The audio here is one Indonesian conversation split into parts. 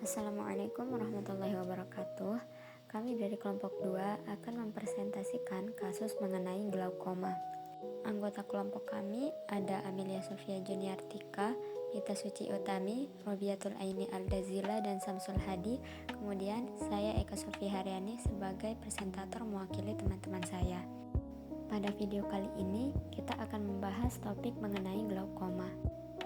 Assalamualaikum warahmatullahi wabarakatuh. Kami dari kelompok 2 akan mempresentasikan kasus mengenai glaukoma. Anggota kelompok kami ada Amelia Sofia Juniartika, Mita Suci Utami, Robiatul Aini Aldazila, dan Samsul Hadi. Kemudian saya Eka Sofi Haryani sebagai presentator mewakili teman-teman saya. Pada video kali ini kita akan membahas topik mengenai glaukoma.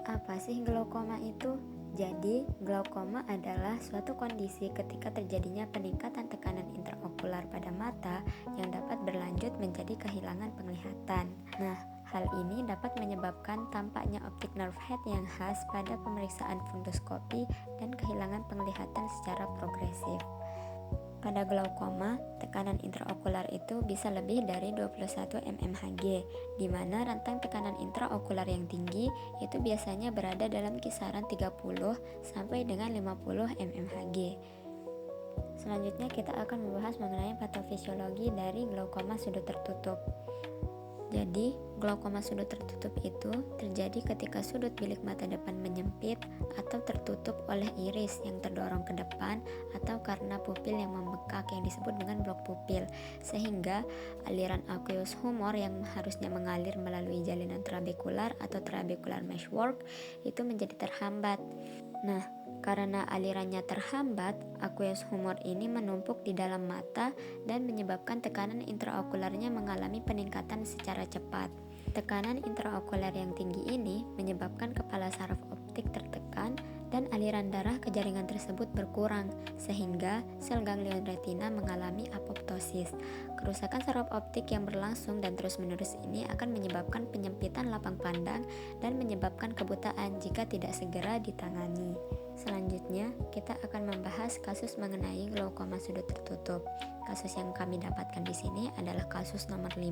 Apa sih glaukoma itu? Jadi, glaukoma adalah suatu kondisi ketika terjadinya peningkatan tekanan intraokular pada mata yang dapat berlanjut menjadi kehilangan penglihatan. Nah, hal ini dapat menyebabkan tampaknya optic nerve head yang khas pada pemeriksaan funduskopi dan kehilangan penglihatan secara progresif. Pada glaukoma, tekanan intraokular itu bisa lebih dari 21 mmHg, di mana rentang tekanan intraokular yang tinggi itu biasanya berada dalam kisaran 30 sampai dengan 50 mmHg. Selanjutnya kita akan membahas mengenai patofisiologi dari glaukoma sudut tertutup. Jadi, glaukoma sudut tertutup itu terjadi ketika sudut bilik mata depan menyempit atau tertutup oleh iris yang terdorong ke depan atau karena pupil yang membengkak yang disebut dengan blok pupil, sehingga aliran aqueous humor yang harusnya mengalir melalui jalinan trabekular atau trabecular meshwork itu menjadi terhambat. Nah, karena alirannya terhambat, aqueous humor ini menumpuk di dalam mata dan menyebabkan tekanan intraokularnya mengalami peningkatan secara cepat. Tekanan intraokular yang tinggi ini menyebabkan kepala saraf optik tertekan dan aliran darah ke jaringan tersebut berkurang, sehingga sel ganglion retina mengalami apoptosis. Kerusakan saraf optik yang berlangsung dan terus-menerus ini akan menyebabkan penyempitan lapang pandang dan menyebabkan kebutaan jika tidak segera ditangani. Selanjutnya, kita akan membahas kasus mengenai glaukoma sudut tertutup. Kasus yang kami dapatkan di sini adalah kasus nomor 5.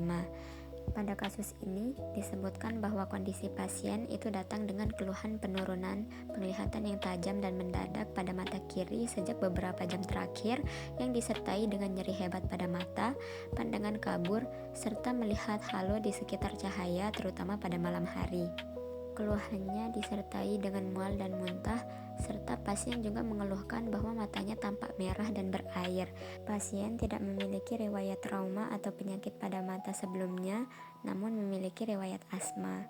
Pada kasus ini disebutkan bahwa kondisi pasien itu datang dengan keluhan penurunan penglihatan yang tajam dan mendadak pada mata kiri sejak beberapa jam terakhir yang disertai dengan nyeri hebat pada mata, pandangan kabur, serta melihat halo di sekitar cahaya terutama pada malam hari. Keluhannya disertai dengan mual dan muntah, serta pasien juga mengeluhkan bahwa matanya tampak merah dan berair. Pasien tidak memiliki riwayat trauma atau penyakit pada mata sebelumnya, namun memiliki riwayat asma.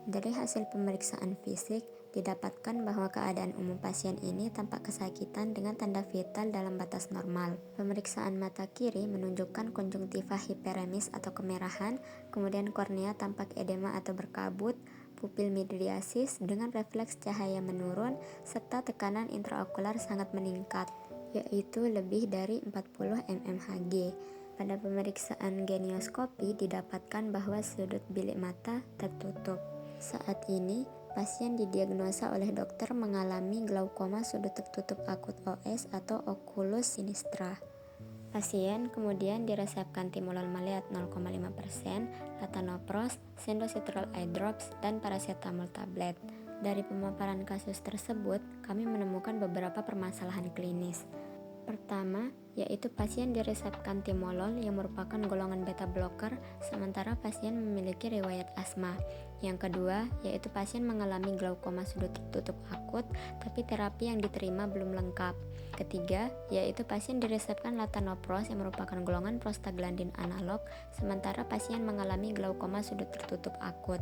Dari hasil pemeriksaan fisik, didapatkan bahwa keadaan umum pasien ini tampak kesakitan dengan tanda vital dalam batas normal. Pemeriksaan mata kiri menunjukkan konjungtiva hiperemis atau kemerahan, kemudian kornea tampak edema atau berkabut, pupil midriasis dengan refleks cahaya menurun, serta tekanan intraokular sangat meningkat, yaitu lebih dari 40 mmHg. Pada pemeriksaan genioskopi didapatkan bahwa sudut bilik mata tertutup. Saat ini, pasien didiagnosa oleh dokter mengalami glaukoma sudut tertutup akut OS atau oculus sinistra. Pasien kemudian diresepkan timolol maleat 0,5%, latanopros, sindosetrol eye drops, dan paracetamol tablet. Dari pemaparan kasus tersebut, kami menemukan beberapa permasalahan klinis. Pertama, yaitu pasien diresepkan timolol yang merupakan golongan beta blocker, sementara pasien memiliki riwayat asma. Yang kedua, yaitu pasien mengalami glaukoma sudut tertutup akut, tapi terapi yang diterima belum lengkap. Ketiga, yaitu pasien diresepkan latanopros yang merupakan golongan prostaglandin analog, sementara pasien mengalami glaukoma sudut tertutup akut.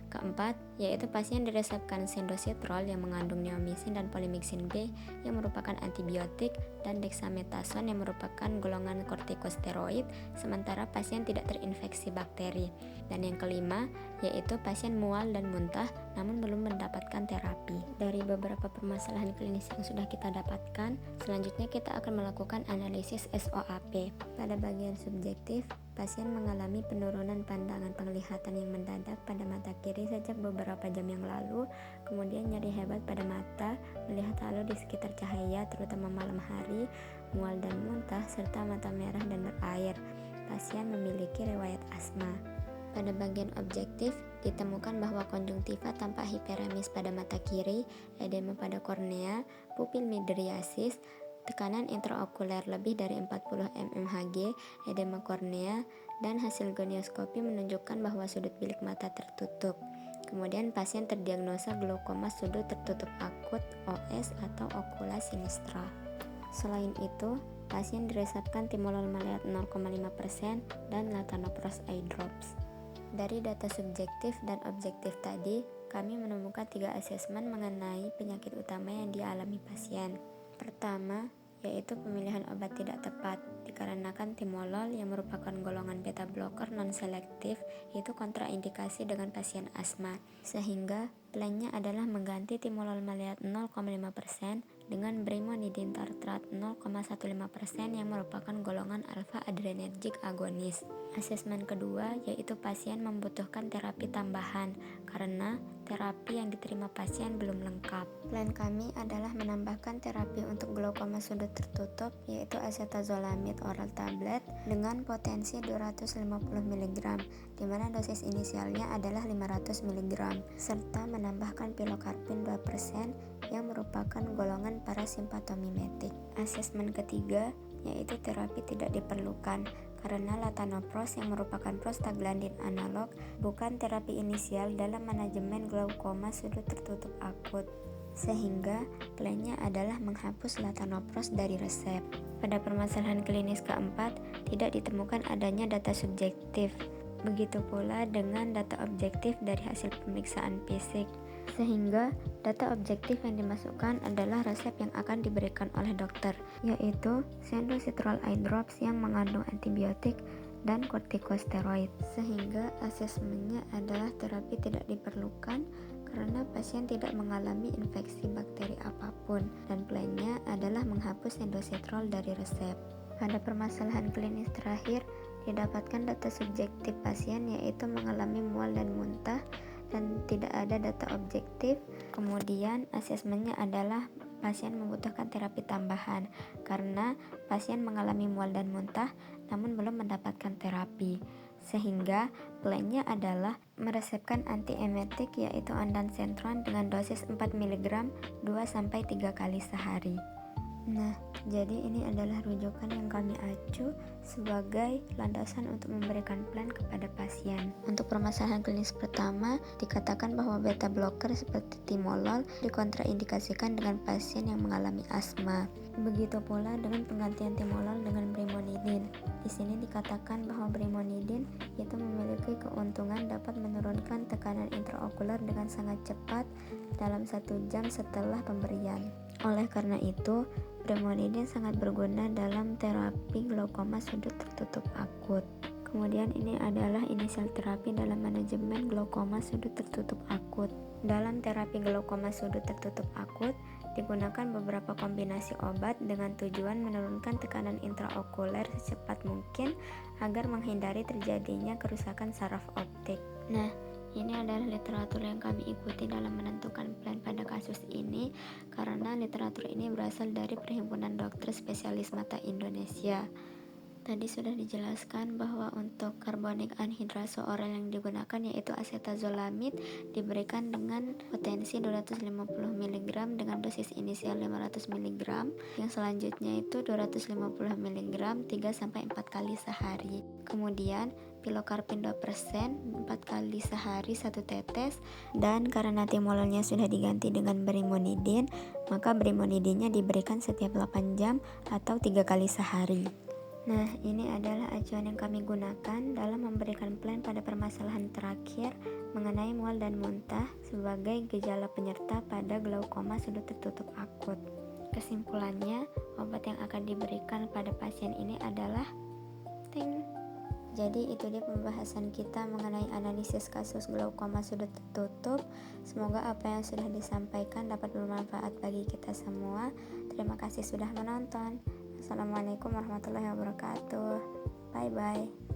Keempat, yaitu pasien diresepkan sindosetrol yang mengandung neomycin dan polymyxin B yang merupakan antibiotik, dan dexamethasone yang merupakan golongan kortikosteroid, sementara pasien tidak terinfeksi bakteri. Dan yang kelima, yaitu pasien mual dan muntah namun belum mendapatkan terapi. Dari beberapa permasalahan klinis yang sudah kita dapatkan, selanjutnya kita akan melakukan analisis SOAP. Pada bagian subjektif, pasien mengalami penurunan pandangan penglihatan yang mendadak pada mata kiri sejak beberapa jam yang lalu, kemudian nyeri hebat pada mata, melihat halo di sekitar cahaya terutama malam hari, mual dan muntah, serta mata merah dan berair. Pasien memiliki riwayat asma. Pada bagian objektif, ditemukan bahwa konjungtiva tampak hiperemis pada mata kiri, edema pada kornea, pupil midriasis, tekanan intraokuler lebih dari 40 mmHg, edema kornea, dan hasil gonioskopi menunjukkan bahwa sudut bilik mata tertutup. Kemudian pasien terdiagnosa glaukoma sudut tertutup akut (OS) atau okula sinistra. Selain itu, pasien diresepkan timolol maleat 0,5% dan latanoprost eye drops. Dari data subjektif dan objektif tadi, kami menemukan 3 asesmen mengenai penyakit utama yang dialami pasien. Pertama, yaitu pemilihan obat tidak tepat, dikarenakan timolol yang merupakan golongan beta blocker non-selektif itu kontraindikasi dengan pasien asma, sehingga plannya adalah mengganti timolol maleat 0,5% dengan brimonidine tartrat 0,15% yang merupakan golongan alpha adrenergic agonis. Asesmen kedua yaitu pasien membutuhkan terapi tambahan karena terapi yang diterima pasien belum lengkap. Plan kami adalah menambahkan terapi untuk glaukoma sudut tertutup yaitu acetazolamide oral tablet dengan potensi 250 mg, di mana dosis inisialnya adalah 500 mg, serta menambahkan pilokarpin 2% yang merupakan golongan parasimpatomimetik. Asesmen ketiga yaitu terapi tidak diperlukan karena latanoprost yang merupakan prostaglandin analog bukan terapi inisial dalam manajemen glaukoma sudut tertutup akut, sehingga plannya adalah menghapus latanoprost dari resep. Pada permasalahan klinis keempat, tidak ditemukan adanya data subjektif. Begitu pula dengan data objektif dari hasil pemeriksaan fisik, sehingga data objektif yang dimasukkan adalah resep yang akan diberikan oleh dokter, yaitu Sendocetrol eye drops yang mengandung antibiotik dan kortikosteroid, sehingga asesmennya adalah terapi tidak diperlukan karena pasien tidak mengalami infeksi bakteri apapun, dan plannya adalah menghapus Sendocetrol dari resep. Pada permasalahan klinis terakhir, didapatkan data subjektif pasien yaitu mengalami mual dan muntah dan tidak ada data objektif. Kemudian asesmennya adalah pasien membutuhkan terapi tambahan karena pasien mengalami mual dan muntah namun belum mendapatkan terapi, sehingga plannya adalah meresepkan antiemetik yaitu ondansetron dengan dosis 4 mg 2-3 kali sehari. Nah, jadi ini adalah rujukan yang kami acu sebagai landasan untuk memberikan plan kepada pasien. Untuk permasalahan klinis pertama, dikatakan bahwa beta blocker seperti timolol dikontraindikasikan dengan pasien yang mengalami asma. Begitu pula dengan penggantian timolol dengan brimonidine. Di sini dikatakan bahwa brimonidine itu memiliki keuntungan dapat menurunkan tekanan intraokular dengan sangat cepat dalam 1 jam setelah pemberian. Oleh karena itu, brimonidine sangat berguna dalam terapi glaukoma sudut tertutup akut. Kemudian ini adalah inisial terapi dalam manajemen glaukoma sudut tertutup akut. Dalam terapi glaukoma sudut tertutup akut, digunakan beberapa kombinasi obat dengan tujuan menurunkan tekanan intraokuler secepat mungkin agar menghindari terjadinya kerusakan saraf optik. Nah, ini adalah literatur yang kami ikuti dalam menentukan plan pada kasus ini karena literatur ini berasal dari Perhimpunan Dokter Spesialis Mata Indonesia. Tadi sudah dijelaskan bahwa untuk karbonik anhidrasa oral yang digunakan yaitu acetazolamide diberikan dengan potensi 250 mg dengan dosis inisial 500 mg, yang selanjutnya itu 250 mg 3-4 kali sehari. Kemudian pilokarpin 2% 4 kali sehari 1 tetes, dan karena timololnya sudah diganti dengan brimonidine, maka brimonidinnya diberikan setiap 8 jam atau 3 kali sehari. Nah, ini adalah acuan yang kami gunakan dalam memberikan plan pada permasalahan terakhir mengenai mual dan muntah sebagai gejala penyerta pada glaukoma sudut tertutup akut. Kesimpulannya, obat yang akan diberikan pada pasien ini adalah Jadi itu dia pembahasan kita mengenai analisis kasus glaukoma sudut tertutup. Semoga apa yang sudah disampaikan dapat bermanfaat bagi kita semua. Terima kasih sudah menonton. Assalamualaikum warahmatullahi wabarakatuh. Bye bye.